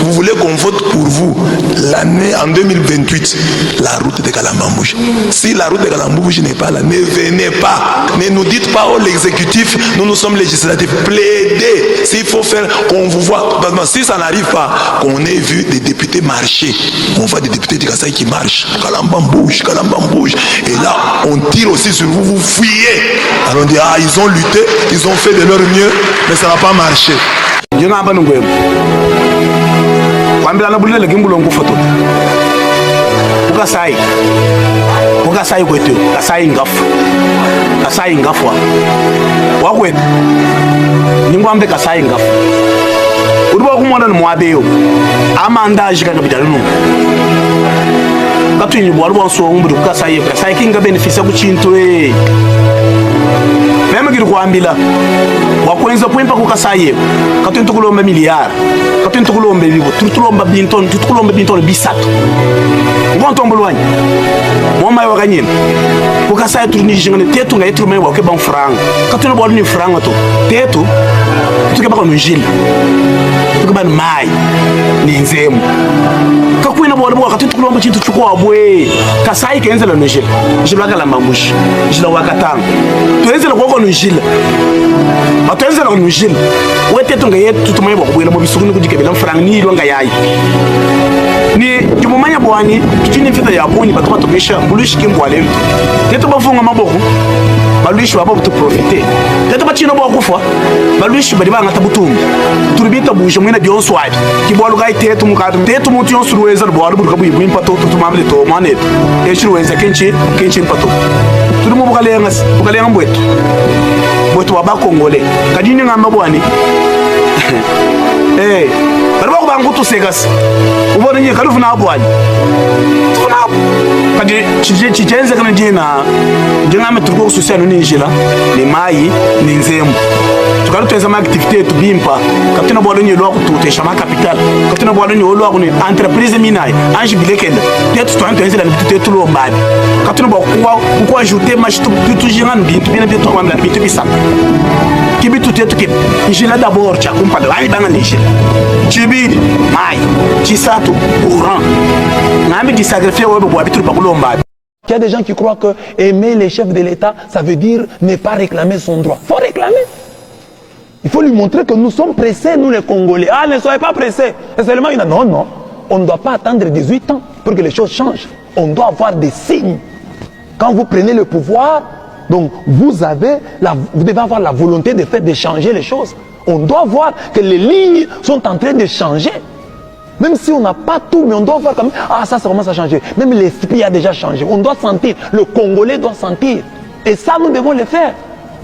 vous voulez qu'on vote pour vous l'année en 2028, la route de Kalambambouche. Si la route de Kalambambouche n'est pas là, ne venez pas. Ne nous dites pas, oh l'exécutif, nous sommes législatifs. Plaidez. S'il faut faire qu'on vous voit, si ça n'arrive pas, qu'on ait vu des députés marcher. On voit des députés du Kasaï qui marchent. Kalambambouche, Kalambambouche. Et là, on tire aussi sur vous, vous fuyez. Alors on dit, ah, ils ont lutté, ils ont fait de leur mieux, mais ça n'a pas marché. Kwambila na bulile gimbulo ngufoto ukasai kwetu kasai ngafwa wakwetu ningwambe kasai ngafwa uruba kumona mwabeyo amandaji kana bidalunu katwinyi bwali bonso ngumbu kasai kinga benefisa kuchinto Même que kwambila wakwenza kwempa kukasaye katwinto kulomba miliyara katwinto kulomba bibo tutulomba binton bisatu ngontombolwanya moma yo kanyina kukasaye turinijingane tetu nga yetru mewa ke ban franga katwino bolu ni franga to tetu tuke bako njila tuke ban mai ni nzemu kakwina bolu bwa katwinto kulomba chintu chukwa bwe kasaye kenzela njila njila kala mamushi njila wakatanga tuenzela kwa njila batenzela njila wetetu nga yetu tumaye bwela mo bisukuni kujikebela franga ni ilonga yayi ni jumumanya bwani tutini mfita ya boni batuma tobesha bulushi kimbwale teto bafunga maboko balushi baba butu profiter teto bachino bwa kufa balushi bali banga tabutumbi turibita buje mwina bionso wapi kibwalu gai teto mukatu teto mutu yonsuruweza bwalu buruka buyibu impato tutumamle to maneto eshiruweza kenchi impato turimu bukalenga mbwetu wabakongole kadini ngamba bwani bari bakubangu tusekasi ubona nje kalufu na abwani tuna kadi chijenze kana dina ngame turiko kususana ninjila ni mai ni nzemu tukaluteza ma activité tubimpa katina bwalo nyi lwa kututesha ma capital katina bwalo nyi lwa kuni entreprise minayi anji bilekenda tetu twantenze la bitute tulombabi katina bwa ku ajouter ma tutujingana bintu bina bitu kwamba bitu bisa kibitu tetu ke njila d'abord cha kumpa la ibanga njila chibidi mai chisatu courant ngambi disagrafie webo bwa bitu bakulombabi. Il y a des gens qui croient que aimer les chefs de l'État, ça veut dire ne pas réclamer son droit. Il faut réclamer. Il faut lui montrer que nous sommes pressés, nous les Congolais. Ah, ne soyez pas pressés. C'est seulement une... Non. On ne doit pas attendre 18 ans pour que les choses changent. On doit avoir des signes. Quand vous prenez le pouvoir, donc vous devez avoir la volonté de changer les choses. On doit voir que les lignes sont en train de changer. Même si on n'a pas tout, mais on doit voir quand même, ah ça commence à changer. Même l'esprit a déjà changé. On doit sentir, le Congolais doit sentir. Et ça, nous devons le faire.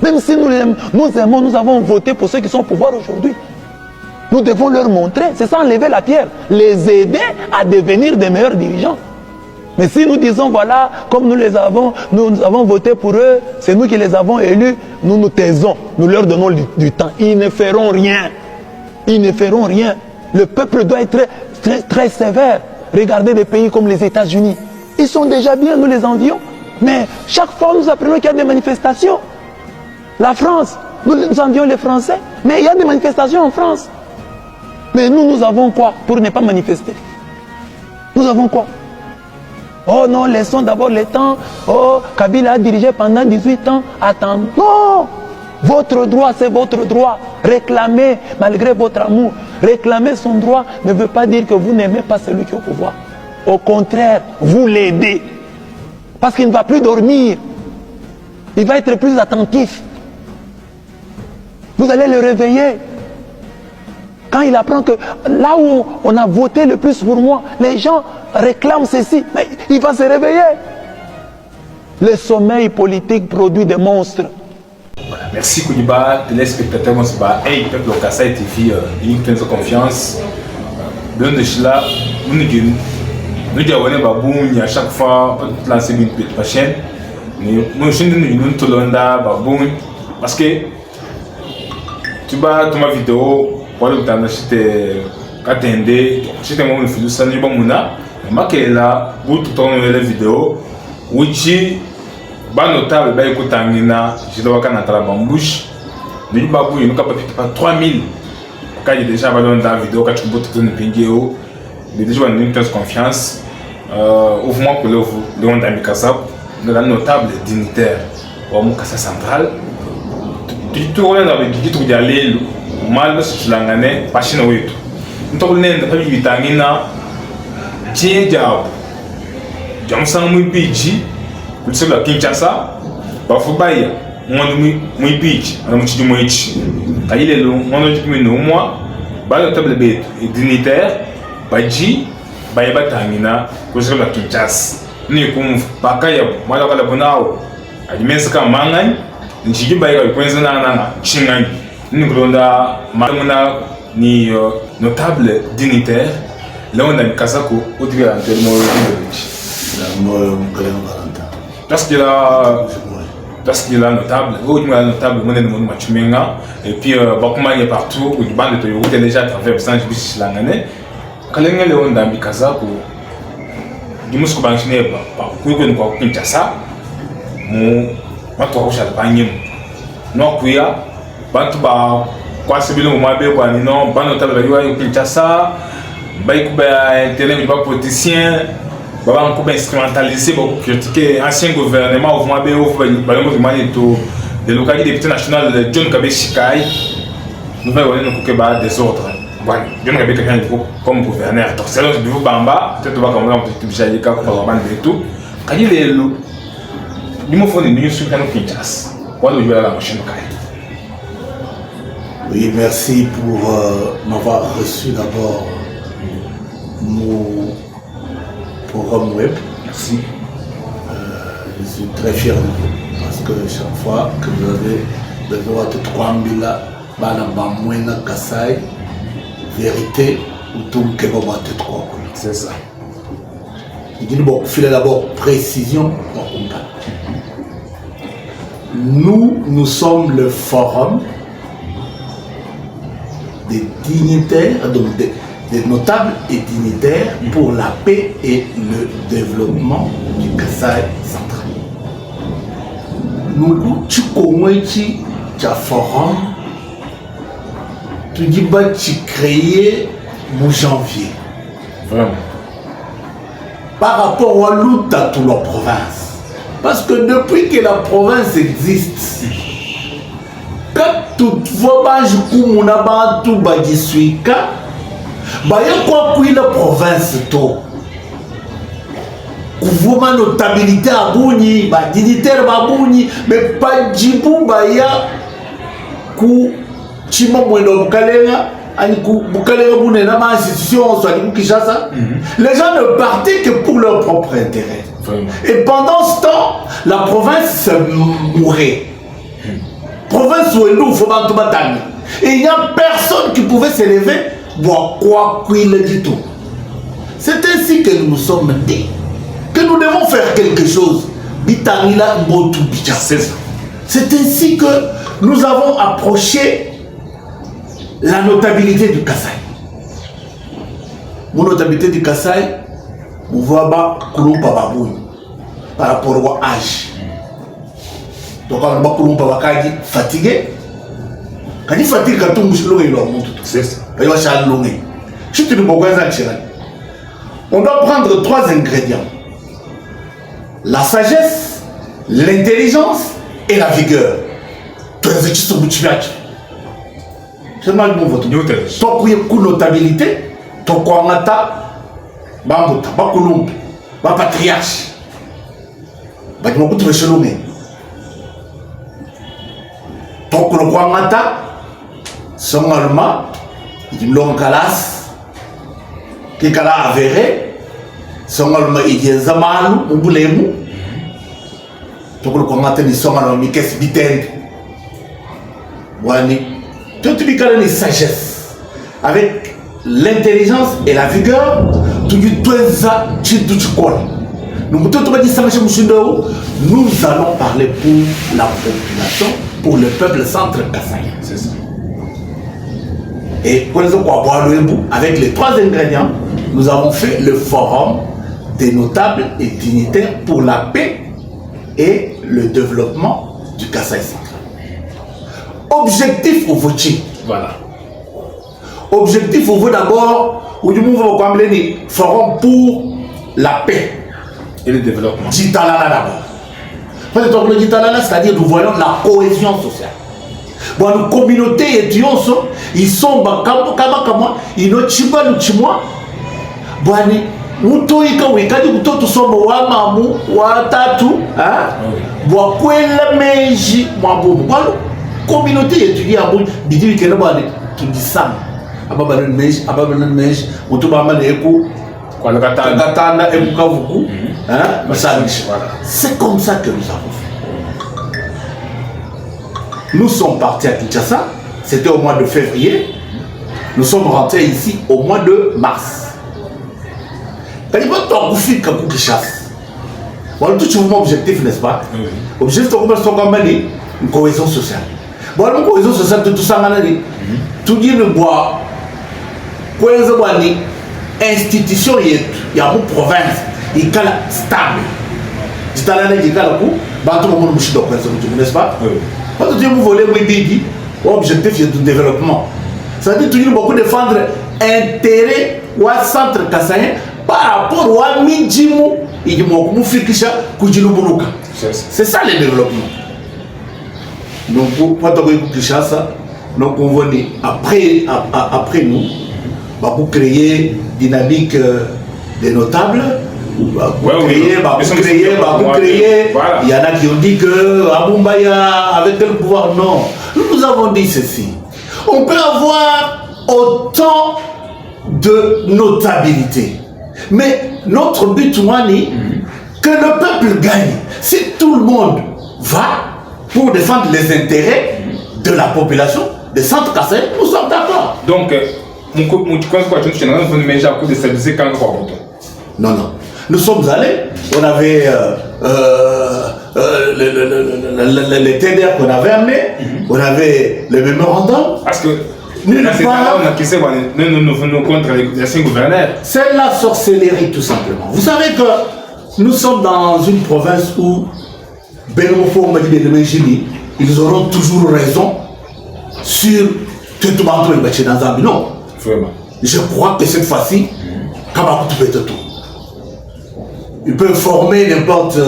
Même si nous aimons, nous avons voté pour ceux qui sont au pouvoir aujourd'hui. Nous devons leur montrer, c'est ça enlever la pierre, les aider à devenir des meilleurs dirigeants. Mais si nous disons, voilà, comme nous avons voté pour eux, c'est nous qui les avons élus, nous nous taisons, nous leur donnons du temps. Ils ne feront rien. Ils ne feront rien. Le peuple doit être très sévère. Regardez des pays comme les États-Unis. Ils sont déjà bien, nous les envions. Mais chaque fois, nous apprenons qu'il y a des manifestations. La France, nous envions les Français. Mais il y a des manifestations en France. Mais nous avons quoi pour ne pas manifester? Nous avons quoi? Oh non, laissons d'abord le temps. Oh, Kabila a dirigé pendant 18 ans. Attends. Non! Votre droit, c'est votre droit. Réclamez, malgré votre amour. Réclamer son droit ne veut pas dire que vous n'aimez pas celui qui est au pouvoir. Au contraire, vous l'aidez. Parce qu'il ne va plus dormir. Il va être plus attentif. Vous allez le réveiller. Quand il apprend que là où on a voté le plus pour moi, les gens réclament ceci, mais il va se réveiller. Le sommeil politique produit des monstres. Voilà, merci Kouliba, téléspectateurs, hey, peuple au Kasaï TV, il nous fait confiance. Bien de cela, nous avons baboum, à chaque fois, on lance une petite chaîne. Nous sommes baboum, parce que tu vas ma vidéo, pour le temps d'acheter, attendez, acheter mon fil de santé, mais là, vous tout le temps la vidéo, oui, ba notable ba ekutangina jidawaka na Kalambambouche ni babu yunuka pas 3000 quand il y a déjà dans la vidéo, quand tu peux te donner une vidéo, il y a déjà une confiance. Ouvre-moi pour le monde d'Amikasa, la notable dignitaire, au Mukasa central. Tu tournes avec qui tu dis aller, mal si tu l'as gagné, pas chez nous. Tu tournes dans la vitamina, tiens, diable. Jamsan muy pichi, tu sais la Kinshasa, Bafubaya, moi muy pichi, on a dit muy pichi. Quand il est long, on a dit que nous, moi, bah le table bête et dignitaire, Baji, Bayaba Tangina, tu sais la Kinshasa. Ni comme Bakaya, moi la Bonao, a dit mais c'est comme Mangan, ni Chigi Bayaba, Quenzana, Chingan, ni Gronda, Mamuna, ni notable dignitaire, là on a mis Kasako, au tigre actuellement. Parce qu'il a notable, et puis Bakuma est partout, il bande de Toyota déjà à travers le sang de Bislangane. Quand il y a Léon Dambikaza, il m'a subventionné par Kouyoun Kinshasa, mon Matoche Albanium. Non, Kouya, Bantuba, quoi c'est bien au Mabé, non, ban notable de Kinshasa, Baïkouba, intérêt, pas politicien. On peut instrumentaliser, critiquer l'ancien gouvernement, au moins, le localité député national de John Kabé Shikai, nous allons nous des ordres. John Kabé quelqu'un comme gouverneur. Donc, c'est là que vous bamba, peut-être qu'on va comme Jalika, pour la bande et tout. Quand il est là, il me faut des news sur le Kinshasa. Voilà où je vais la machine. Oui, merci pour m'avoir reçu d'abord mon forum web. Merci. Je suis très fier de vous parce que chaque fois que vous avez besoin de 3000 Banabamouena Kassai, vérité, ou tout le monde va te croire. C'est ça. Il dit bon, il faut d'abord précision. Nous sommes le forum des dignitaires, donc des notables et dignitaires pour la paix et le développement du Kasaï central. Nous, tu connais tu forum, tu dis que tu créé en janvier. Vraiment. Par rapport à l'autre à toute la province. Parce que depuis que la province existe, quand toutefois je suis là tout badisuika, bah y a quoi que la province to. Vraiment notabilité à Bouni, bah dignitaire à Bouni, mais pas djibou bah y a ku chima mwendo bukalenga, ani ku bukalenga boune na ma institution soit ni Kinshasa. Les gens ne partaient que pour leur propre intérêt. Et pendant ce temps, la province se mourait. Province où il faut pas tout battre. Et il n'y a personne qui pouvait s'élever. Quoi qu'il dit tout. C'est ainsi que nous nous sommes dit que nous devons faire quelque chose. C'est ainsi que nous avons approché la notabilité du Kasaï. Mon notabilité du Kasaï, on voit pas par rapport au âge. Donc on va fatigué. Quand il fatigue, quand on bouge l'eau, il monte. C'est ça. On doit prendre 3 ingrédients. La sagesse, l'intelligence et la vigueur. C'est mal bon votre. Toi qui as une notabilité, toi qui as un patriarche. Toi qui as son allemand, il dit calas, qui est avéré, son allemand il dit zamalou, ou boulemu, donc le commander ni son allemand, mais qu'est-ce que c'est Wani, tout le monde a sagesse, avec l'intelligence et la vigueur, tout le monde a nous allons parler pour la population, pour le peuple centre kassaïen. C'est ça. Et avec les 3 ingrédients, nous avons fait le forum des notables et dignitaires pour la paix et le développement du Kasaï central. Objectif au votier. Voilà. Objectif, on veut d'abord, ou du mouvement comme les forum pour la paix. Et le développement. Jitalala d'abord. Parce que le Jitalala, c'est-à-dire nous voyons la cohésion sociale. Bon, nos communautés étudiantes, ils sont, ils ne chient pas nous chimois. Bon, nous wikadi kutoto somo wa mamu wa tatu bwa kwela meji mwabubu bwalo communauté étudiée à bout bidi kena bwale tudisam ababana meji mutuba mane eku Kwa le katana. katana eku kavuku c'est comme ça que nous avons fait. Nous sommes partis à Kinshasa, c'était au mois de février. Nous sommes rentrés ici au mois de mars. Quand il va t'encouffer comme Kinshasa, voilà tout mon objectif, n'est-ce pas? Objectif de une cohésion sociale. Bon, la cohésion sociale, tout ça, tout dit le bois, cohésion institution, il y a une province, il est stable. C'est à l'année qu'il y a le coup, tout le monde n'est-ce pas? Quand tu dis que vous voulez, objectif de développement. Ça veut dire que tu beaucoup défendre intérêt ou centre kassayen par rapport au Midjimou, c'est ça le développement. Donc, donc on va dire, après nous, pour créer dynamique des notables, créer, il y en a qui ont dit que Aboumbaya avec quel pouvoir, non. Nous avons dit ceci. On peut avoir autant de notabilité. Mais notre but, Mouani, que le peuple gagne. Si tout le monde va pour défendre les intérêts de la population, des centres cassés, nous sommes d'accord. Donc, non, non. Nous sommes allés, on avait les TDR qu'on avait amenés, on avait le mémorandum. Parce que nulle part, on a quitté nous contre les 5 gouverneurs. c'est la sorcellerie tout simplement. Vous savez que nous sommes dans une province où ils auront toujours raison sur tout dans un non. Vraiment. Je crois que cette fois-ci, ils peuvent former n'importe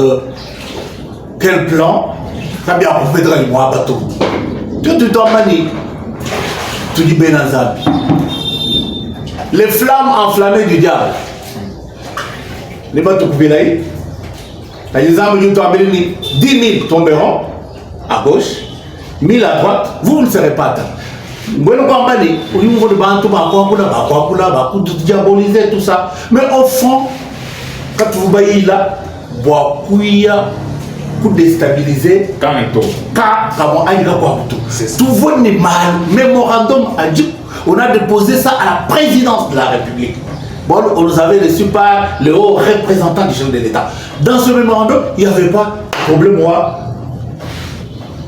quel plan. Tu dis Benazab. Les flammes enflammées du diable. Les bateaux coupés les armes du 10 000 tomberont à gauche, 1000 à droite, vous ne serez pas atteint. Diaboliser tout ça. Mais au fond, quand vous voyez là, pour déstabiliser, tout le mal. Mémorandum a dit, on a déposé ça à la présidence de la République. Bon, on nous avait reçu par le haut représentant du chef de l'État. Dans ce mémorandum, il n'y avait pas de problème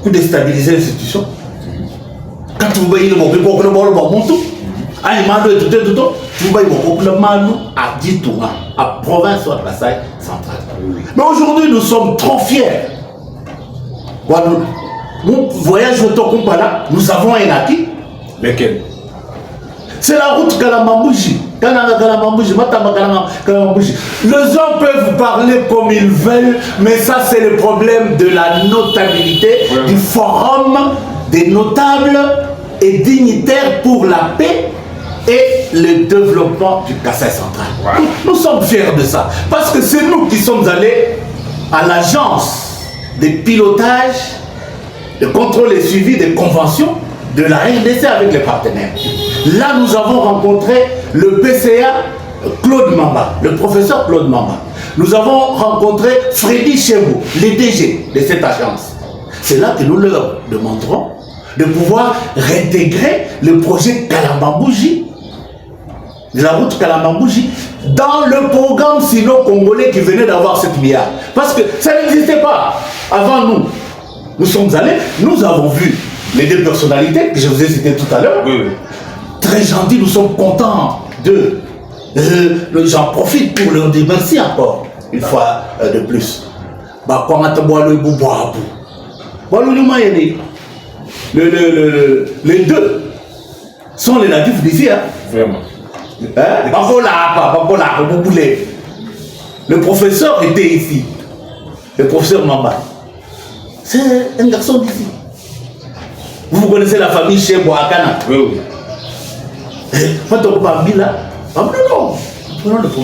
pour déstabiliser l'institution. Quand vous voyez le mot, vous voyez le mal à 10 tours, à province ou à Kassai centrale. Mais aujourd'hui, nous sommes trop fiers. Mon voyage au Tokumpala, nous avons un acquis. Lequel? C'est la route Kalamambouji. Les gens peuvent parler comme ils veulent, mais ça c'est le problème de la notabilité du forum des notables et dignitaires pour la paix et le développement du Kassai central. Nous sommes fiers de ça, parce que c'est nous qui sommes allés à l'agence de pilotage, de contrôle et suivi des conventions de la RDC avec les partenaires. Là, nous avons rencontré le PCA Claude Mamba, le professeur Claude Mamba. Nous avons rencontré Freddy Chebou, le DG de cette agence. C'est là que nous leur demanderons de pouvoir réintégrer le projet Kalambambouji, de la route Kalambambouji, dans le programme sino-congolais qui venait d'avoir 7 milliards. Parce que ça n'existait pas avant nous. Nous sommes allés, nous avons vu les deux personnalités que je vous ai citées tout à l'heure. Très gentils, nous sommes contents d'eux. J'en profite pour leur dire merci encore, une fois de plus. Les deux sont les natifs d'ici. Hein. Vraiment. Le professeur était ici. Le professeur Mamba. C'est un garçon d'ici. Vous connaissez la famille chez Boakana? Oui, oui. Non. Prenons le fond.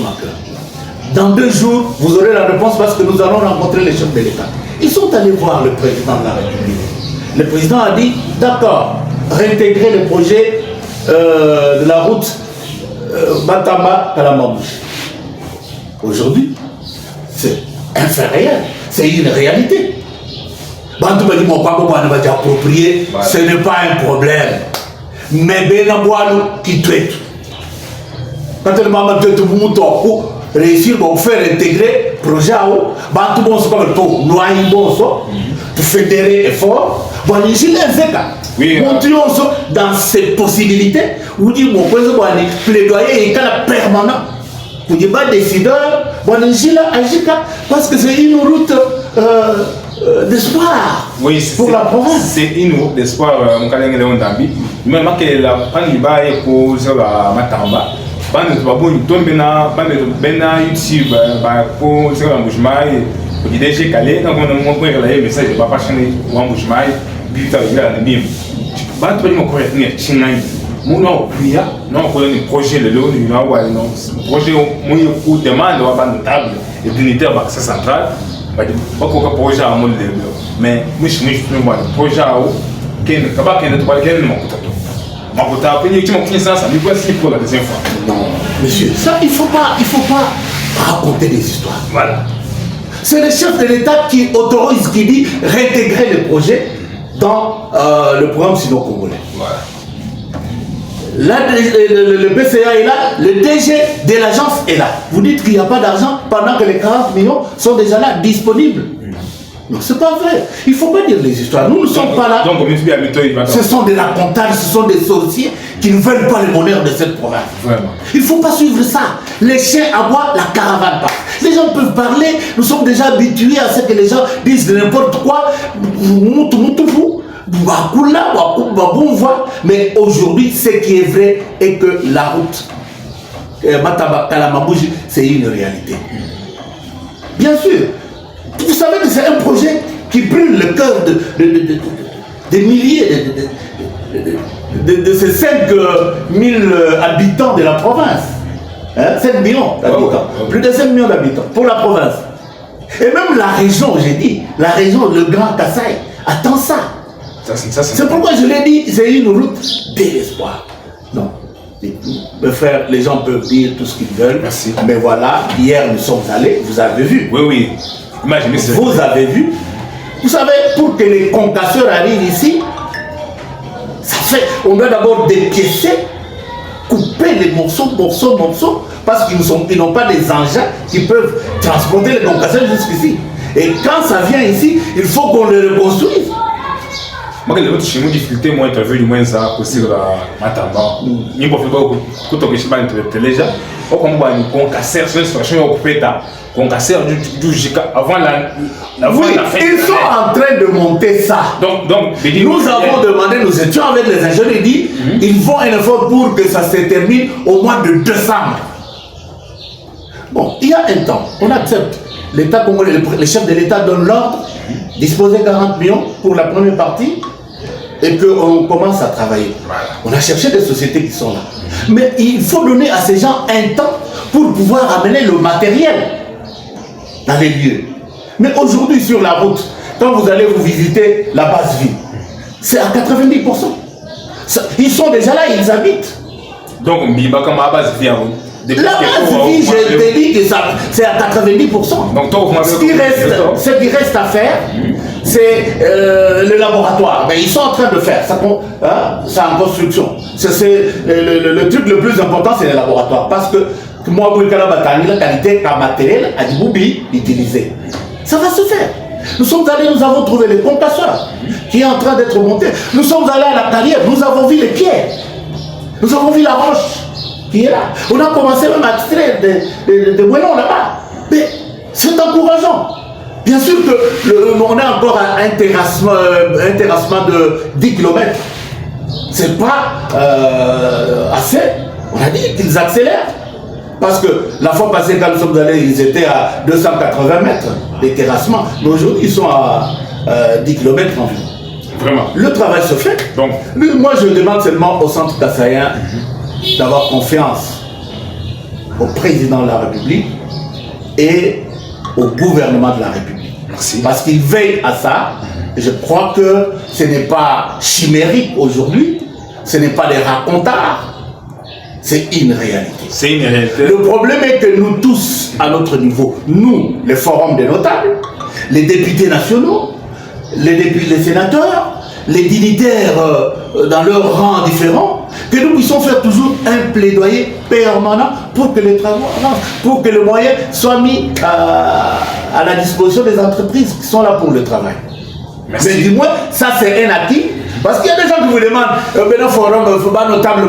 Dans 2 jours, vous aurez la réponse parce que nous allons rencontrer les chefs de l'État. Ils sont allés voir le président de la République. Le président a dit, d'accord, réintégrer le projet de la route Matamba-Kalamabouche. Aujourd'hui, c'est un fait réel, c'est une réalité. Bantou m'a dit, mon papa va approprier, ce n'est pas un problème. Mais Benaboualou qui traite. Quand le maman te pour réussir à faire intégrer le projet, Bantou bon, c'est comme le taux, noyer bon, pour fédérer effort. Bon, les Gilles oui, montrons dans ces possibilités, où dit mon président plaidoyer et cas permanent. Pour dire pas décideur, bon, les Gilles parce que c'est une route d'espoir pour la province. C'est une route d'espoir, mon collègue Léon Dambi. Mais que la Paniba est pour la Matamba. Bande babou tombe na YouTube pour se embouchement pour DG Calais donc on peut regarder message de papa chané embouchement puis ça il a le même bande pas mon correct ni chinai mon non pria non ko ni projet le lot ni non projet mon coup demande wa bande table et dignitaire ba ça central ba ko projet à mon mais mish projet au ken ka ba ken to ba ken mon ko non, monsieur, ça il faut pas raconter des histoires. Voilà. C'est le chef de l'État qui autorise, qui dit réintégrer le projet dans le programme sino-congolais. Voilà. Là, le BCA est là, le DG de l'agence est là. Vous dites qu'il n'y a pas d'argent pendant que les 40 millions sont déjà là, disponibles. Non, c'est pas vrai. Il ne faut pas dire les histoires. Nous ne sommes pas là. Donc, ce sont des racontages, ce sont des sorciers qui ne veulent pas le bonheur de cette province. Vraiment. Il ne faut pas suivre ça. Les chiens aboient, la caravane passe. Les gens peuvent parler, nous sommes déjà habitués à ce que les gens disent n'importe quoi. Mais aujourd'hui, ce qui est vrai est que la route Matamba-Kalamabouche, c'est une réalité. Bien sûr. Vous savez que c'est un projet qui brûle le cœur des milliers, de ces 5 000 habitants de la province. Hein? 5 millions d'habitants. Plus de 5 millions d'habitants pour la province. Et même la région, j'ai dit, la région, le Grand Kasaï, attend ça. C'est pourquoi je l'ai dit, c'est une route désespoir. Non. Mes frères, les gens peuvent dire tout ce qu'ils veulent. Merci. Mais voilà, hier nous sommes allés, vous avez vu. Oui, oui. Imaginez ça. Vous avez vu. Vous savez, pour que les concasseurs arrivent ici, ça fait, on doit d'abord dépiécer, couper les morceaux, parce qu'ils n'ont pas des engins qui peuvent transporter les concasseurs jusqu'ici. Et quand ça vient ici, il faut qu'on les reconstruise. Moi, les autres chez nous, difficulté, moi, interview du moins ça, aussi la Matamba. Ni pour faire beaucoup, quand on est pas déjà, on va nous concasser, c'est une situation occupée là. Concasser du JK avant la oui, ils sont en train de monter ça. Donc, nous avons demandé, nous étions avec les ingénieurs, dit, ils font un effort pour que ça se termine au mois de décembre. Bon, il y a un temps, on accepte. L'État congolais, les chefs de l'État donnent l'ordre, disposer 40 millions pour la première partie, et qu'on commence à travailler. On a cherché des sociétés qui sont là. Mais il faut donner à ces gens un temps pour pouvoir amener le matériel dans les lieux. Mais aujourd'hui, sur la route, quand vous allez vous visiter la base ville, c'est à 90%. Ils sont déjà là, ils habitent. Donc, comme à base vie, la base vie, je te dis que c'est à 90%. Donc, ce qui reste à faire, c'est le laboratoire. Mais ils sont en train de faire. Ça, c'est en construction. Le truc le plus important, c'est le laboratoire. Parce que moi, la qualité matériel à Djibouti utilisée. Ça va se faire. Nous sommes allés, nous avons trouvé les concasseurs qui est en train d'être monté. Nous sommes allés à la carrière, nous avons vu les pierres. Nous avons vu la roche qui est là. On a commencé même à extraire des moellons là-bas. Mais c'est encourageant. Bien sûr qu'on est encore à un terrassement de 10 km. C'est pas assez. On a dit qu'ils accélèrent. Parce que la fois passée, quand nous sommes allés, ils étaient à 280 mètres des terrassements. Mais aujourd'hui, ils sont à 10 km environ. Vraiment. Le travail se fait. Donc, moi, je demande seulement au centre kassaïen d'avoir confiance au président de la République et au gouvernement de la République. Merci. Parce qu'il veille à ça. Et je crois que ce n'est pas chimérique aujourd'hui, ce n'est pas des racontards, c'est une réalité. C'est une réalité. Le problème est que nous tous, à notre niveau, nous, les forums des notables, les députés nationaux, les sénateurs, les dignitaires dans leurs rangs différents, que nous puissions faire toujours un plaidoyer permanent pour que les travaux avancent, pour que les moyens soient mis à la disposition des entreprises qui sont là pour le travail. Merci. Mais du moins, ça c'est un acquis. Parce qu'il y a des gens qui vous demandent, ben forum, pas notable,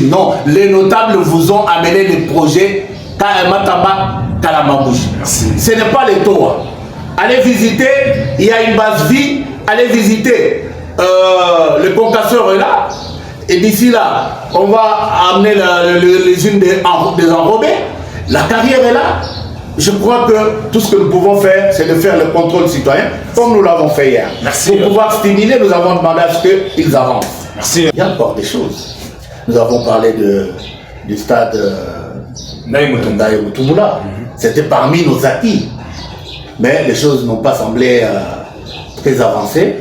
non, les notables vous ont amené des projets Matamba, Kalamabouche. Ce n'est pas les taux. Allez visiter, il y a une base vie, allez visiter, le concasseur est là, et d'ici là, on va amener les unes des enrobés, la carrière est là. Je crois que tout ce que nous pouvons faire, c'est de faire le contrôle citoyen, comme nous l'avons fait hier. Merci. Pour pouvoir stimuler, nous avons demandé à ce qu'ils avancent. Merci. Il y a encore des choses. Nous avons parlé du stade Ndaye Mutumula. C'était parmi nos acquis. Mais les choses n'ont pas semblé très avancées.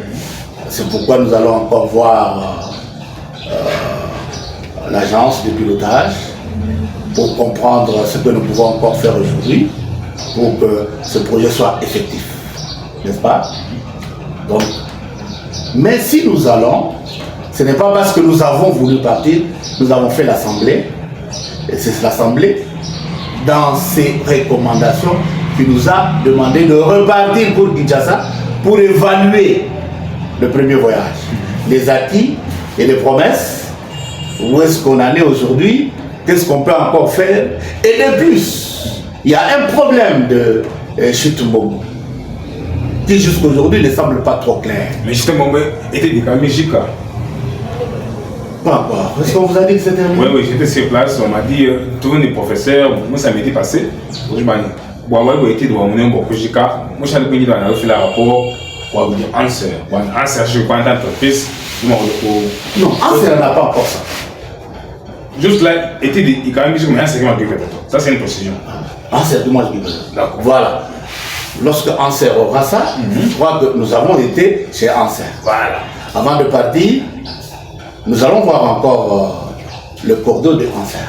C'est pourquoi nous allons encore voir l'agence de pilotage pour comprendre ce que nous pouvons encore faire aujourd'hui pour que ce projet soit effectif. N'est-ce pas? Donc, mais si nous allons, ce n'est pas parce que nous avons voulu partir, nous avons fait l'Assemblée, et c'est l'Assemblée, dans ses recommandations, qui nous a demandé de repartir pour Kinshasa pour évaluer le premier voyage, les acquis et les promesses, où est-ce qu'on en est aujourd'hui, qu'est-ce qu'on peut encore faire, et de plus, il y a un problème de Chute-Mbombo qui jusqu'aujourd'hui ne semble pas trop clair. Mais Chute-Mbombo était des cas Mexicains. Pas encore. Est-ce qu'on vous a dit que c'était un... Oui, j'étais sur place, on m'a dit, tous les professeurs, moi ça m'était passé. Je me dis, bon, moi j'ai été devant mon nom, moi j'ai fait le rapport, je crois, d'entreprise. Non, Anser n'a pas encore ça. Juste là, était quand même dit que c'est qui m'a fait. Ça, c'est une précision. Anser, moi je dis. D'accord. Voilà. Lorsque Anser aura ça, je crois que nous avons été chez Anser. Voilà. Avant de partir, nous allons voir encore le cordeau de Anser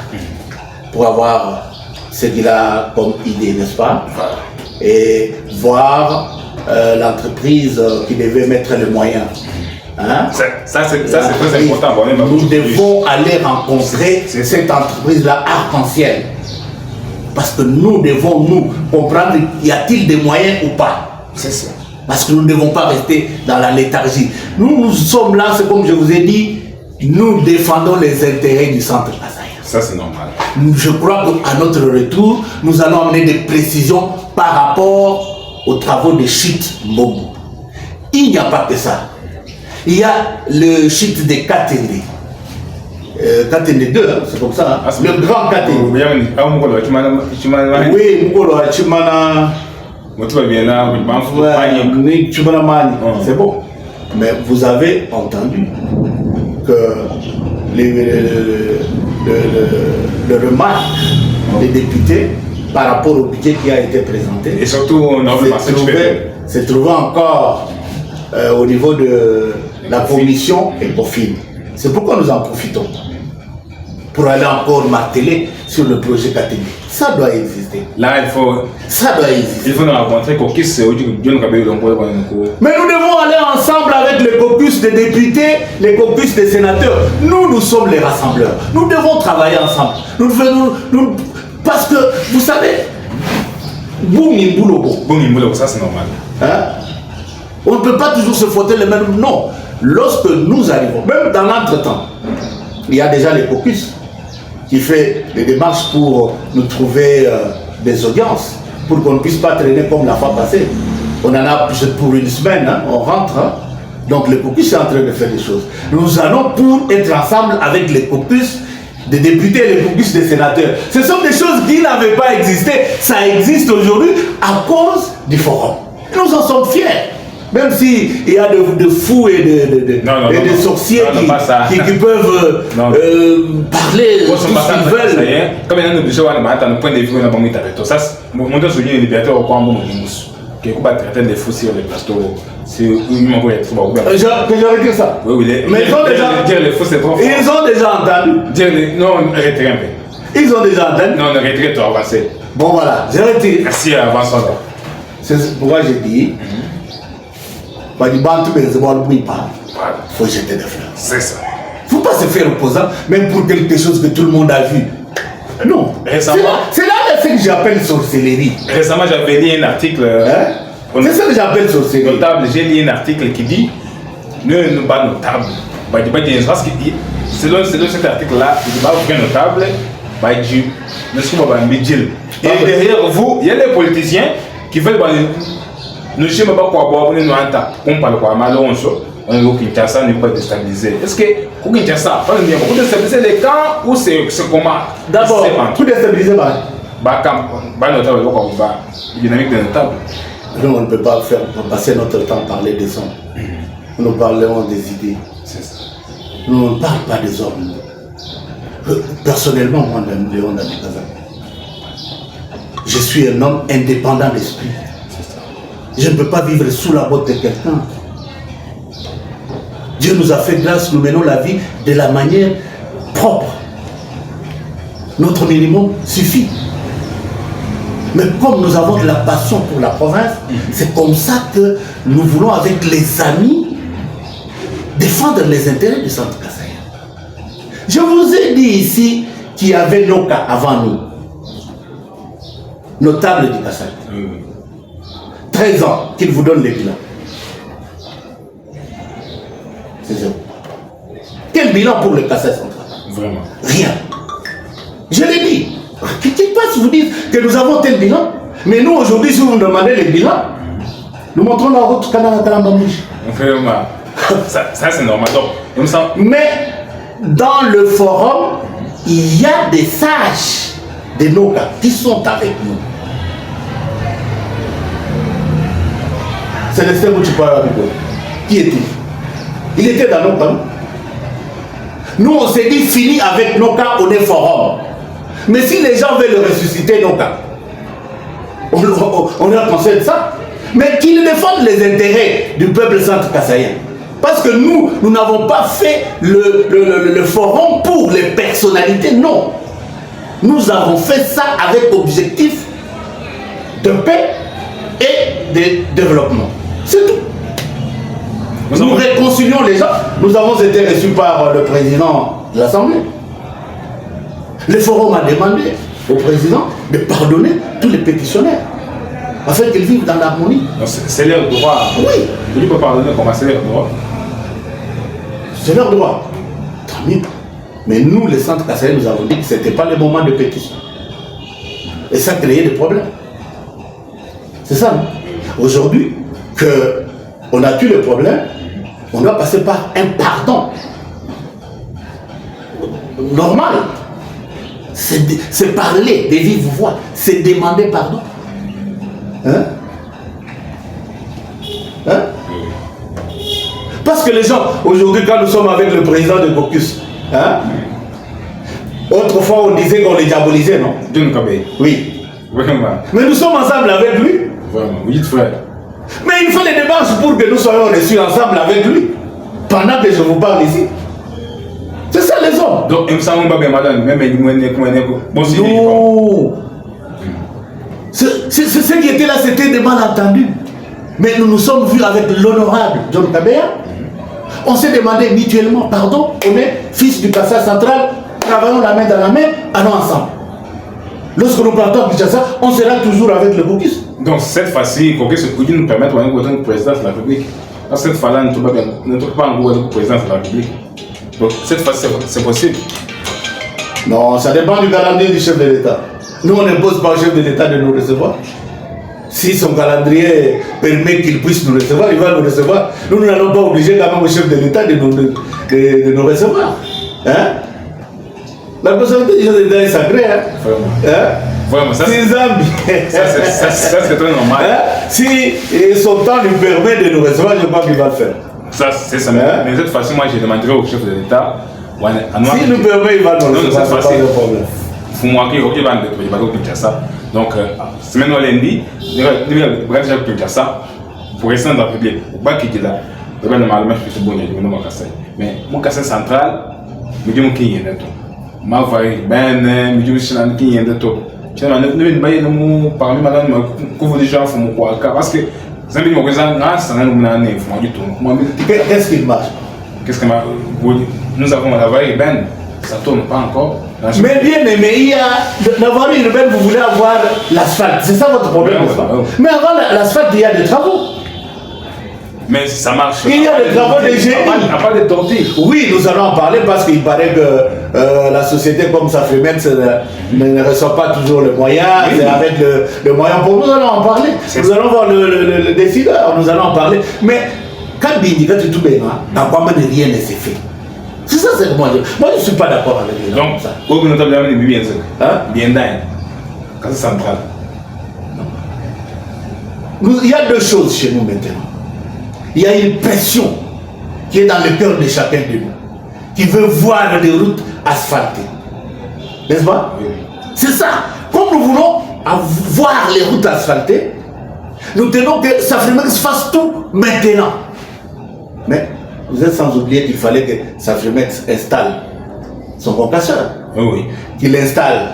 pour avoir ce qu'il a comme idée, n'est-ce pas? Voilà. Et voir l'entreprise qui devait mettre les moyens. Hein? Ça c'est très important. Nous devons aller rencontrer cette entreprise-là arc-en-ciel. Parce que nous devons nous comprendre, y a-t-il des moyens ou pas? C'est ça. Parce que nous ne devons pas rester dans la léthargie. Nous sommes là, c'est comme je vous ai dit, nous défendons les intérêts du centre kassaïen. Ça c'est normal. Je crois qu'à notre retour, nous allons amener des précisions par rapport aux travaux de Chute-Mbombo. Il n'y a pas que ça. Il y a le chute de Katende. Katende 2, hein, c'est comme ça. Hein. Le grand Katende. Oui, Mukolo Chimana. C'est bon. Mais vous avez entendu que le remarque des députés par rapport au budget qui a été présenté. Et surtout, on a s'est trouvé encore au niveau de la commission ECOFIN. C'est pourquoi nous en profitons. Pour aller encore marteler sur le projet Katende. Ça doit exister. Là, il faut. Ça doit exister. Il faut nous rencontrer qu'on puisse. Mais nous devons aller ensemble avec les caucus des députés, les caucus des sénateurs. Nous sommes les rassembleurs. Nous devons travailler ensemble. Parce que, vous savez, ça c'est normal. Hein? On ne peut pas toujours se frotter les mains. Non. Lorsque nous arrivons, même dans l'entretemps, il y a déjà les caucus qui fait des démarches pour nous trouver des audiences, pour qu'on ne puisse pas traîner comme la fois passée. On en a pour une semaine, hein, on rentre, hein, Donc le caucus est en train de faire des choses. Nous allons pour être ensemble avec les caucus des députés et les caucus des sénateurs. Ce sont des choses qui n'avaient pas existé. Ça existe aujourd'hui à cause du forum. Nous en sommes fiers. Même s'il y a de fous et de sorciers qui peuvent parler tout ce qu'ils veulent. Comme il y a un point de vue, on a pas ça. Mon Dieu, c'est une liberté au camp de qui est traiter des fous sur les plateaux. C'est une manque de tout. Que j'aurais dit ça. Oui, mais ils ont déjà. Dire les fous, c'est trop fort. Ils ont déjà entendu. Non, arrêtez un peu. Ils ont déjà entendu. Non, arrêtez, tu as avancé. Bon, voilà. J'ai retiré. Merci, avance. C'est pourquoi j'ai dit. Il faut jeter des fleurs. C'est ça. Il ne faut pas se faire opposant, même pour quelque chose que tout le monde a vu. Non. Récemment. C'est là ce que j'appelle sorcellerie. Récemment, j'avais lu un article. C'est ça que j'appelle sorcellerie. Notable, j'ai lu un article qui dit ne pas notable. Parce que selon cet article-là, il ne pas aucun notable. Et derrière vous, il y a les politiciens qui veulent. Nous ne savons pas quoi boire, nous on parle quoi mal, on est au Kinshasa, on n'est pas déstabilisé. Est-ce que au Kinshasa, on peut déstabiliser les camps ou c'est comment? D'abord, pour déstabiliser, dynamique de notable. Nous, on ne peut pas passer notre temps à parler des hommes. Nous parlerons des idées. C'est ça. Nous ne parlons pas des hommes. Personnellement, moi, Léon Nabikaza, je suis un homme indépendant d'esprit. Je ne peux pas vivre sous la botte de quelqu'un. Dieu nous a fait grâce, nous menons la vie de la manière propre. Notre minimum suffit. Mais comme nous avons de la passion pour la province, c'est comme ça que nous voulons, avec les amis, défendre les intérêts du centre Kasaï. Je vous ai dit ici qu'il y avait nos cas avant nous. Notables du Kasaï. 13 ans qu'il vous donne les bilans. C'est zéro. Quel bilan pour le Kasaï central? Vraiment. Rien. Je l'ai dit. Qu'est-ce pas si vous dites que nous avons tel bilan? Mais nous aujourd'hui, si vous nous demandez les bilans, nous montrons la route Canada Kalambamouche. Vraiment. Ça c'est normal. Donc, mais dans le forum, il y a des sages de nos cas qui sont avec nous. Célestin Bouchipara, qui était? Il était dans nos cas. Nous, on s'est dit, fini avec nos cas, on est forum. Mais si les gens veulent ressusciter nos cas, on a pensé de ça. Mais qu'ils défendent les intérêts du peuple centre-kassaïen. Parce que nous n'avons pas fait le forum pour les personnalités, non. Nous avons fait ça avec objectif de paix et de développement. C'est tout. Nous réconcilions les gens. Nous avons été reçus par le président de l'Assemblée. Le forum a demandé au président de pardonner tous les pétitionnaires afin qu'ils vivent dans l'harmonie. C'est leur droit. Oui. Tu ne peux pas pardonner comment c'est leur droit. C'est leur droit. Tant mieux. Mais nous, les centres Kassaï, nous avons dit que ce n'était pas le moment de pétition. Et ça a créé des problèmes. C'est ça, non? Aujourd'hui, qu'on a tué le problème, on doit passer par un pardon. Normal. C'est parler de vive voix. C'est demander pardon. Hein? Hein? Parce que les gens, aujourd'hui, quand nous sommes avec le président de Caucus, hein? Autrefois, on disait qu'on les diabolisait, non? Oui. Vraiment. Mais nous sommes ensemble avec lui. Vraiment, oui, frère. Mais il faut des démarches pour que nous soyons reçus ensemble avec lui. Pendant que je vous parle ici. C'est ça les hommes. Donc, il me semble que madame, même non. Ce qui était là, c'était des malentendus. Mais nous nous sommes vus avec l'honorable John Kabea. On s'est demandé mutuellement, pardon, on est fils du Kasaï central, travaillons la main dans la main, allons ensemble. Lorsque nous partons à Kinshasa, on sera toujours avec le Caucus. Donc cette fois-ci, Caucus nous permet de avoir une présidence de la République. Parce que cette fois-là, nous ne trouvons pas une présidence de la République. Donc cette fois-ci, c'est possible. Non, ça dépend du calendrier du chef de l'État. Nous, on n'impose pas au chef de l'État de nous recevoir. si son calendrier permet qu'il puisse nous recevoir, il va nous recevoir. Nous n'allons pas obliger quand même au chef de l'État de nous recevoir. Hein? La personnalité du chef de l'État est sacrée. Hein? Vraiment, ça c'est très normal. Hein? Si son temps lui permet de nous recevoir, je crois qu'il va le faire. Ça, c'est ça. Mais de toute façon, moi, je demanderai au chef de l'État. S'il nous permet, il va nous recevoir. Non, c'est pas de problème. Faut moi qui va ça. Donc, semaine lundi, déjà Kinshasa, pour rester dans la République, pas qu'il est là. Je vais normalement je suis bon, je vais dans mais mon Kassai central, je dis qu'il y a un tout. Ma vaille, ben, je dis qu'il y a un tout. Je ne parmi madame, couvre déjà mon quoi, parce que ça me dit que qu'est-ce qui marche? Qu'est-ce que nous avons la vaille, ben, ça tourne pas encore. Mais bien aimé, il y a d'avoir une urbaine, vous voulez avoir l'asphalte, c'est ça votre problème, n'est-ce pas? Mais avant l'asphalte, il y a des travaux. Mais ça marche. Il y a des travaux de génie. Il n'y a pas de tortille. Oui, nous allons en parler parce qu'il paraît que la société comme Safrimex ne reçoit pas toujours les moyens. Oui. C'est avec le moyen pour nous allons en parler. Nous allons voir le décideur, nous allons en parler. Mais quand Bindi, quand tu tout bien, dans quoi rien ne s'est fait. C'est ça, c'est moi. Moi, je ne suis pas d'accord avec les gens. Donc, ça. Vous nous avez bien sûr. Bien dingue. Quand c'est central. Il y a deux choses chez nous maintenant. Il y a une pression qui est dans le cœur de chacun de nous, qui veut voir des routes asphaltées. N'est-ce pas? Oui. C'est ça. Comme nous voulons voir les routes asphaltées, nous tenons que Safrimex fasse tout maintenant. Mais vous êtes sans oublier qu'il fallait que Safrimex installe son concasseur. Oui. Qu'il installe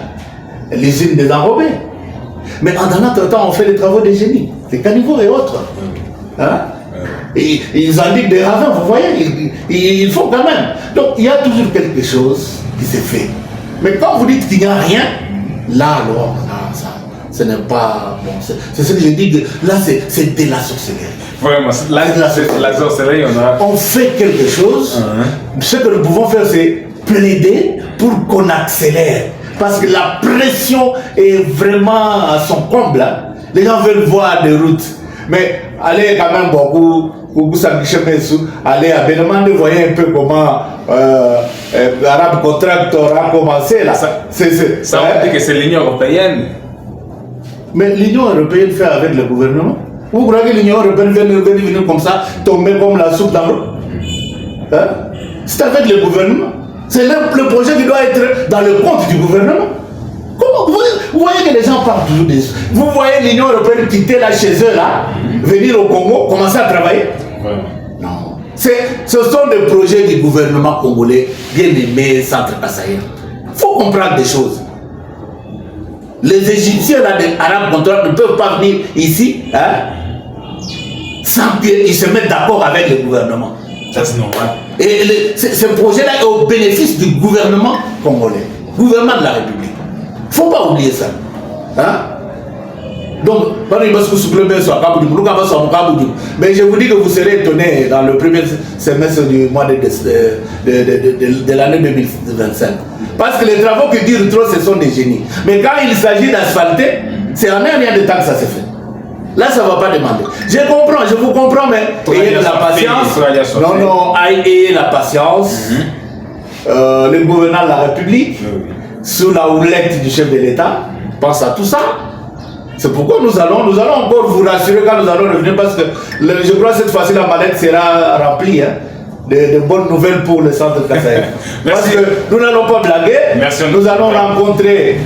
l'usine des enrobés. Mais en notre temps, on fait les travaux des génies, des caniveaux et autres. Hein? Et ils indiquent des ravins, vous voyez, ils font quand même. Donc il y a toujours quelque chose qui s'est fait. Mais quand vous dites qu'il n'y a rien, là alors, là, ça, ce n'est pas bon. C'est ce que je dis, que là c'est de la sorcellerie. Vraiment, la sorcellerie, on fait quelque chose. Ce que nous pouvons faire, c'est plaider pour qu'on accélère. Parce que la pression est vraiment à son comble. Hein. Les gens veulent voir des routes. Mais allez quand même beaucoup allez à Benemande, voyez un peu comment l'Arab Contractor a commencé là. Ça veut dire que c'est l'Union européenne. Mais l'Union européenne fait avec le gouvernement. Vous croyez que l'Union européenne vient venir comme ça, tomber comme la soupe dans l'eau? Hein? C'est avec le gouvernement. C'est le projet qui doit être dans le compte du gouvernement. Comment vous voyez que les gens parlent toujours de ça. Vous voyez l'Union européenne quitter là chez eux, là, venir au Congo, commencer à travailler? Non. Ce sont des projets du gouvernement congolais, bien aimés, centre Kassaïen. Il faut comprendre des choses. Les Égyptiens, là, des Arabes contracteurs, ne peuvent pas venir ici, hein, sans qu'ils se mettent d'accord avec le gouvernement. Ça, c'est normal. Et ce projet-là est au bénéfice du gouvernement congolais, gouvernement de la République. Il ne faut pas oublier ça. Hein? Donc, mais je vous dis que vous serez étonnés dans le premier semestre du mois de l'année 2025. Parce que les travaux qui durent trop, ce sont des génies. Mais quand il s'agit d'asphalter, c'est en un rien de temps que ça se fait. Là, ça ne va pas demander. Je comprends, je vous comprends, mais ayez de la patience. Non, ayez la patience. Le gouvernement de la République, sous la houlette du chef de l'État, pense à tout ça. C'est pourquoi nous allons encore vous rassurer quand nous allons revenir, parce que je crois que cette fois-ci la mallette sera remplie. Hein, de bonnes nouvelles pour le centre Kassaïen. Parce que nous n'allons pas blaguer. Merci. Nous allons rencontrer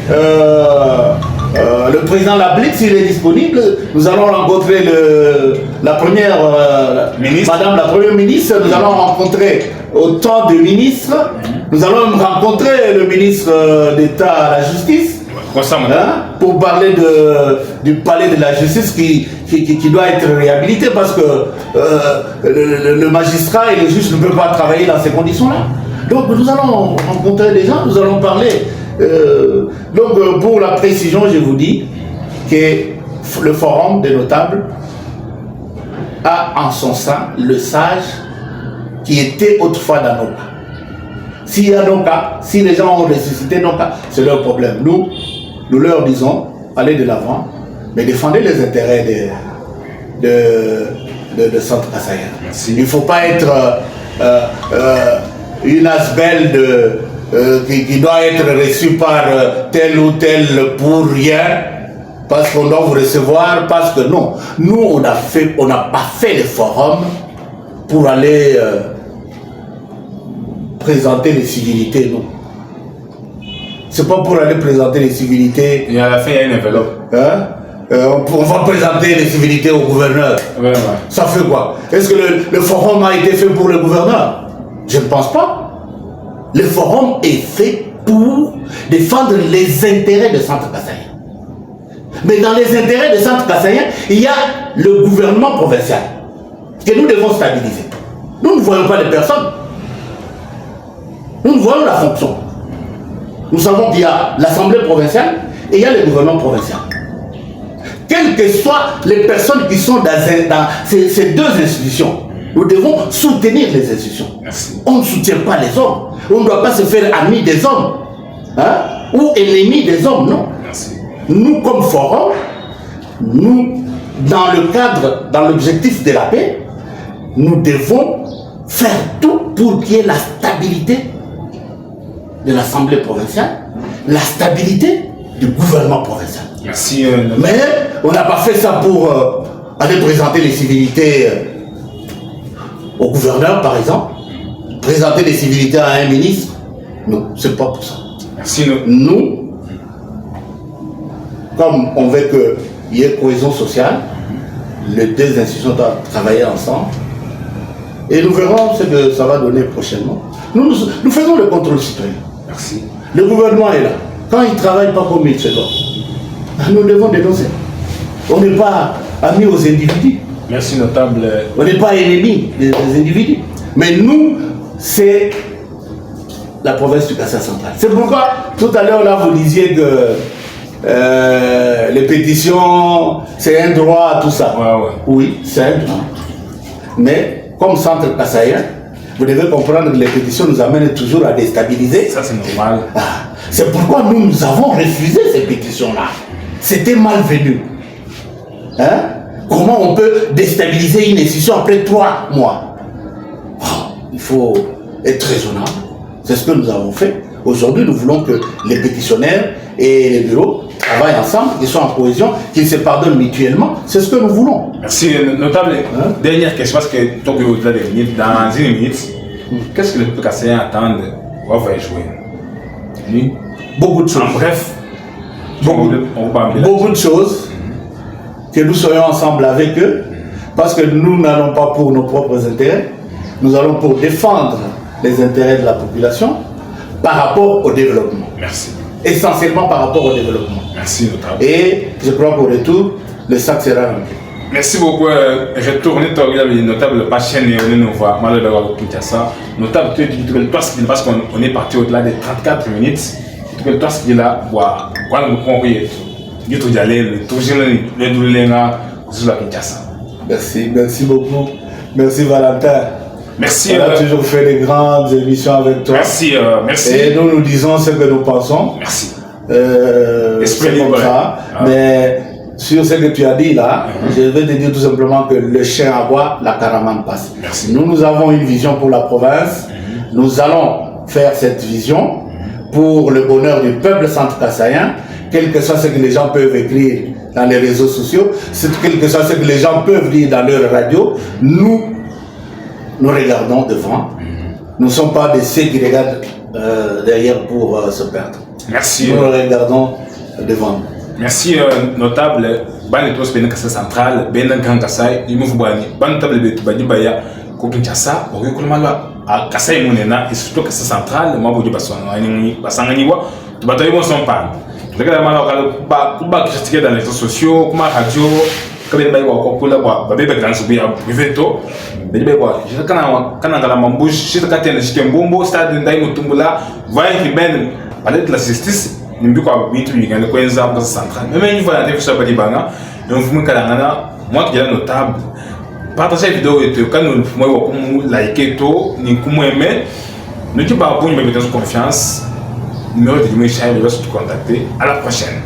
le président Lablit s'il est disponible. Nous allons rencontrer la première Madame la Première ministre. Nous allons rencontrer autant de ministres. Nous allons rencontrer le ministre d'État à la justice. Hein, pour parler du palais de la justice qui doit être réhabilité, parce que le magistrat et le juge ne peuvent pas travailler dans ces conditions-là. Donc nous allons rencontrer des gens, nous allons parler. Donc pour la précision, je vous dis que le forum des notables a en son sein le sage qui était autrefois dans nos cas. S'il y a nos cas, si les gens ont ressuscité nos cas, c'est leur problème. Nous leur disons, allez de l'avant. mais défendez les intérêts de Centre Kassaïen. Il ne faut pas être une asbelle qui doit être reçue par tel ou tel pour rien, parce qu'on doit vous recevoir, parce que non. Nous, on n'a pas fait le forum pour aller présenter les civilités, non. C'est pas pour aller présenter les civilités. Et à la fin, il y a une enveloppe. Hein? On va présenter les civilités au gouverneur. Ouais. Ça fait quoi? Est-ce que le forum a été fait pour le gouverneur? Je ne pense pas. Le forum est fait pour défendre les intérêts de Centre Kassaïen. Mais dans les intérêts de Centre Kassaïen, il y a le gouvernement provincial que nous devons stabiliser. Nous ne voyons pas les personnes. Nous voyons la fonction. Nous savons qu'il y a l'Assemblée provinciale et il y a le gouvernement provincial. Quelles que soient les personnes qui sont dans ces deux institutions, nous devons soutenir les institutions. Merci. On ne soutient pas les hommes. On ne doit pas se faire ami des hommes, hein, ou ennemi des hommes, non. Merci. Nous, comme forum, nous, dans le cadre, dans l'objectif de la paix, nous devons faire tout pour qu'il y ait la stabilité de l'Assemblée provinciale, la stabilité du gouvernement provincial. Merci. Mais on n'a pas fait ça pour aller présenter les civilités au gouverneur, par exemple, présenter les civilités à un ministre. Non, c'est pas pour ça. Merci. Nous, comme on veut qu'il y ait cohésion sociale, les deux institutions doivent travailler ensemble. Et nous verrons ce que ça va donner prochainement. Nous faisons le contrôle citoyen. Merci. Le gouvernement est là. Quand il ne travaille pas comme il se doit, nous devons dénoncer. On n'est pas amis aux individus. Merci, notable. On n'est pas ennemis des individus. Mais nous, c'est la province du Kassai central. C'est pourquoi, tout à l'heure, là, vous disiez que les pétitions, c'est un droit, tout ça. Ouais. Oui, c'est un droit. Mais, comme centre kassaïen, vous devez comprendre que les pétitions nous amènent toujours à déstabiliser. Ça, c'est normal. C'est pourquoi nous avons refusé ces pétitions-là. C'était malvenu. Hein? Comment on peut déstabiliser une institution après 3 mois? Il faut être raisonnable. C'est ce que nous avons fait. Aujourd'hui, nous voulons que les pétitionnaires et les bureaux travaillent ensemble, qu'ils soient en cohésion, qu'ils se pardonnent mutuellement. C'est ce que nous voulons. Merci, notable. Dernière question, parce que tant que au-delà des minutes, dans une minute, qu'est-ce que le peuple kassaïen attend on va jouer? Oui. Beaucoup de choses. En bref, beaucoup de choses, que nous soyons ensemble avec eux, parce que nous n'allons pas pour nos propres intérêts, nous allons pour défendre les intérêts de la population par rapport au développement. Merci. Essentiellement par rapport au développement. Merci, notable. Et je crois qu'au retour, le sac sera rempli. Merci beaucoup. Retournez le notable pas chaîne et on nous voit malheureusement Kinshasa. Notable, tu es parce qu'on est parti au-delà des 34 minutes. Tu es toi qui est là, voilà, nous comprenons. Du tout d'aller, le tout le doulenga sur la Kinshasa. Merci beaucoup. Merci Valentin. Merci. On a toujours fait des grandes émissions avec toi. Merci. Et nous disons ce que nous pensons. Merci. C'est comme ça. Mais sur ce que tu as dit là, je vais te dire tout simplement que le chien aboie, la caravane passe. Merci. Nous avons une vision pour la province. Nous allons faire cette vision pour le bonheur du peuple centre-kassaïen, quel que soit ce que les gens peuvent écrire dans les réseaux sociaux, quel que soit ce que les gens peuvent dire dans leur radio, nous regardons devant. Nous ne sommes pas de ceux qui regardent derrière pour se perdre. Merci. Nous regardons devant nous. Merci, notable. Ban etos ben Kassai central, ben Grand Kassai, il me faut bani. Ban notable bet bani baya ko Kinshasa, o ko malwa a Kassai monena et surtout Kassai central, moi boudi baswana ni basangani wa, to bataille bon son pas. Daga mala ba critiquer dans les réseaux sociaux, kuma radio, kabe bayi wa ko kula ba bebe grand subi a priveto. Bebe ba, je kana ngala mambush, shita katena shikembombo, stade ndai mutumbula, vai ki ben palais de la justice. Nimbi kwa bintu mingane kwenza kwa central. Même une fois la télé badi banga, donc vous me kalangana, moi qui est notable. Partagez la vidéo et quand nous moi liker to, ni kumu aimer. Ne dis pas pour une méthode de confiance. Numéro de l'email chat, je vais te contacter. À la prochaine.